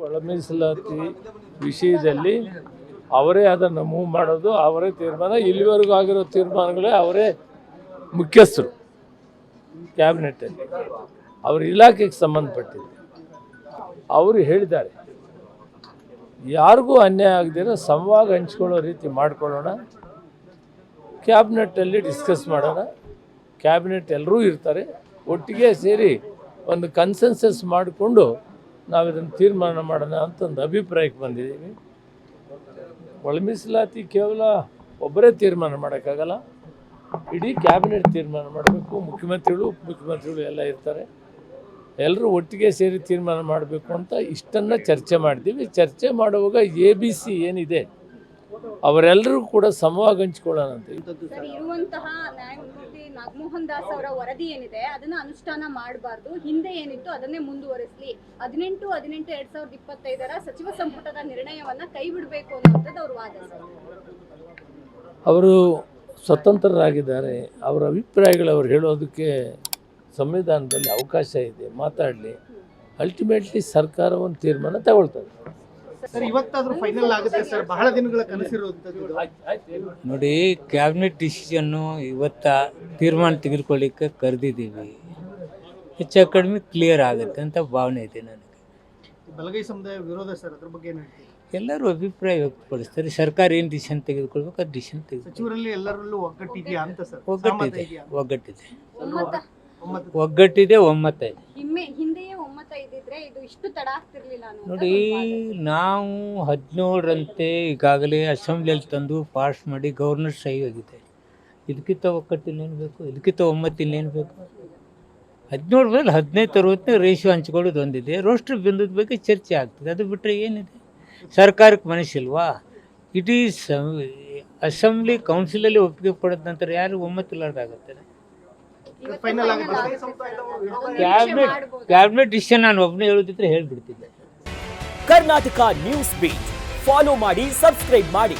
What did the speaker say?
ಒಳ ಮೀಸಲಾತಿ ವಿಷಯದಲ್ಲಿ ಅವರೇ ಅದನ್ನು ಮೂವ್ ಮಾಡೋದು, ಅವರೇ ತೀರ್ಮಾನ. ಇಲ್ಲಿವರೆಗೂ ಆಗಿರೋ ತೀರ್ಮಾನಗಳೇ ಅವರೇ ಮುಖ್ಯಸ್ಥರು ಕ್ಯಾಬಿನೆಟ್ಟಲ್ಲಿ, ಅವ್ರ ಇಲಾಖೆಗೆ ಸಂಬಂಧಪಟ್ಟಿದೆ. ಅವರು ಹೇಳಿದ್ದಾರೆ, ಯಾರಿಗೂ ಅನ್ಯಾಯ ಆಗದಿರೋ ಸಮವಾಗಿ ಹಂಚ್ಕೊಳ್ಳೋ ರೀತಿ ಮಾಡ್ಕೊಳ್ಳೋಣ, ಕ್ಯಾಬಿನೆಟ್ಟಲ್ಲಿ ಡಿಸ್ಕಸ್ ಮಾಡೋಣ. ಕ್ಯಾಬಿನೆಟ್ ಎಲ್ಲರೂ ಇರ್ತಾರೆ, ಒಟ್ಟಿಗೆ ಸೇರಿ ಒಂದು ಕನ್ಸೆನ್ಸಸ್ ಮಾಡಿಕೊಂಡು ನಾವು ಇದನ್ನು ತೀರ್ಮಾನ ಮಾಡೋಣ ಅಂತ ಒಂದು ಅಭಿಪ್ರಾಯಕ್ಕೆ ಬಂದಿದ್ದೀವಿ. ಒಳ ಮೀಸಲಾತಿ ಕೇವಲ ಒಬ್ಬರೇ ತೀರ್ಮಾನ ಮಾಡೋಕ್ಕಾಗಲ್ಲ, ಇಡೀ ಕ್ಯಾಬಿನೆಟ್ ತೀರ್ಮಾನ ಮಾಡಬೇಕು. ಮುಖ್ಯಮಂತ್ರಿಗಳು ಉಪಮುಖ್ಯಮಂತ್ರಿಗಳು ಎಲ್ಲ ಇರ್ತಾರೆ, ಎಲ್ಲರೂ ಒಟ್ಟಿಗೆ ಸೇರಿ ತೀರ್ಮಾನ ಮಾಡಬೇಕು ಅಂತ ಇಷ್ಟನ್ನು ಚರ್ಚೆ ಮಾಡಿದ್ದೀವಿ. ಚರ್ಚೆ ಮಾಡುವಾಗ ABC ಏನಿದೆ ಅವರೆಲ್ಲರೂ ಕೂಡ ಸಮವಾಗಿ ಹಂಚ್ಕೊಳ್ಳೋಣ ಅಂತ. ಇರುವಂತಹ ನ್ಯಾಯಮೂರ್ತಿ ನಾಗಮೋಹನ್ ದಾಸ್ ಅವರ ವರದಿ ಏನಿದೆ ಅದನ್ನ ಅನುಷ್ಠಾನ ಮಾಡಬಾರ್ದು, ಹಿಂದೆ ಏನಿತ್ತು ಅದನ್ನೇ ಮುಂದುವರಿಸಲಿ, 18/18/2025 ಸಚಿವ ಸಂಪುಟದ ನಿರ್ಣಯವನ್ನ ಕೈ ಬಿಡಬೇಕು ಅನ್ನೋಂಥದ್ದು ಅವ್ರ ವಾದ. ಅವರು ಸ್ವತಂತ್ರರಾಗಿದ್ದಾರೆ, ಅವರ ಅಭಿಪ್ರಾಯಗಳು ಅವ್ರು ಹೇಳೋದಕ್ಕೆ ಸಂವಿಧಾನದಲ್ಲಿ ಅವಕಾಶ ಇದೆ, ಮಾತಾಡಲಿ. ಅಲ್ಟಿಮೇಟ್ಲಿ ಸರ್ಕಾರ ಒಂದು ತೀರ್ಮಾನ ತಗೊಳ್ತದೆ. ಸರ್, ಇವತ್ತಾದ್ರೂ ಫೈನಲ್ ಆಗುತ್ತೆ ಸರ್, ಬಹಳ ದಿನಗಳ ಕನಸಿರುವಂಥದ್ದು. ನೋಡಿ, ಕ್ಯಾಬಿನೆಟ್ ಡಿಸಿಷನ್ನು ಇವತ್ತ ತೀರ್ಮಾನ ತೆಗೆದುಕೊಳ್ಳಿಕ್ಕೆ ಕರೆದಿದ್ದೀವಿ. ಹೆಚ್ಚು ಕಡಿಮೆ ಕ್ಲಿಯರ್ ಆಗುತ್ತೆ ಅಂತ ಭಾವನೆ ಇದೆ ನನಗೆ. ಬಲಗೈ ಸಮುದಾಯ ವಿರೋಧ ಸರ್, ಅದ್ರ ಬಗ್ಗೆ ಏನು ಹೇಳ್ತೀವಿ? ಎಲ್ಲರೂ ಅಭಿಪ್ರಾಯ ವ್ಯಕ್ತಪಡಿಸ್ತಾರೆ. ಸರ್ಕಾರ ಏನು ಡಿಸಿಷನ್ ತೆಗೆದುಕೊಳ್ಬೇಕು ಅದು ಡಿಸಿಷನ್ ತೆಗೆದುಕೊಳ್ಳಿ. ಸಚಿವರಲ್ಲಿ ಎಲ್ಲರಲ್ಲೂ ಒಗ್ಗಟ್ಟಿದೆಯಾ ಅಂತ ಸರ್? ಒಗ್ಗಟ್ಟಿದೆ, ಒಮ್ಮತ ಇದೆ. ಹಿಂದೆಯೇ ಒಮ್ಮತ ಇದ್ದಿದ್ರೆ ಇದು ಇಷ್ಟು ತಡ ಆಗ್ತಿರ್ಲಿಲ್ಲ. ನೋಡಿ, ನಾವು 17ರಂತೆ ಈಗಾಗಲೇ ಅಸೆಂಬ್ಲಿಯಲ್ಲಿ ತಂದು ಪಾಸ್ ಮಾಡಿ ಗವರ್ನರ್ ಸಹಿ ಹೋಗಿದೆ. ಇದಕ್ಕಿಂತ ಒಗ್ಗಟ್ಟಿಲ್ಲೇನು ಬೇಕು? ಇದಕ್ಕಿಂತ ಒಮ್ಮತ್ತಿಲ್ಲೇನು ಬೇಕು? 17 ಮೇಲೆ 15-60 ರೇಷಿಯೋ ಹಂಚ್ಕೊಳ್ಳೋದು ಒಂದಿದೆ. ರೋಸ್ಟರ್ ಬಿಂದುದ ಬಗ್ಗೆ ಚರ್ಚೆ ಆಗ್ತದೆ, ಅದು ಬಿಟ್ಟರೆ ಏನಿದೆ? ಸರ್ಕಾರಕ್ಕೆ ಮನಸ್ಸಿಲ್ವಾ? ಇಡೀ ಅಸೆಂಬ್ಲಿ ಕೌನ್ಸಿಲಲ್ಲಿ ಒಪ್ಪಿಗೆ ಪಡೆದ ನಂತರ ಯಾರು ಒಮ್ಮತ್ತಿಲ್ಲಾರ್ದಾಗುತ್ತೆ? ಕ್ಯಾಬಿನೆಟ್ ಡಿಸಿಷನ್ ನಾನು ಒಬ್ಬನೇ ಹೇಳೋದಿದ್ರೆ ಹೇಳ್ಬಿಡ್ತಿದ್ದೆ. ಕರ್ನಾಟಕ ನ್ಯೂಸ್ ಬೀಟ್ ಫಾಲೋ ಮಾಡಿ, ಸಬ್ಸ್ಕ್ರೈಬ್ ಮಾಡಿ.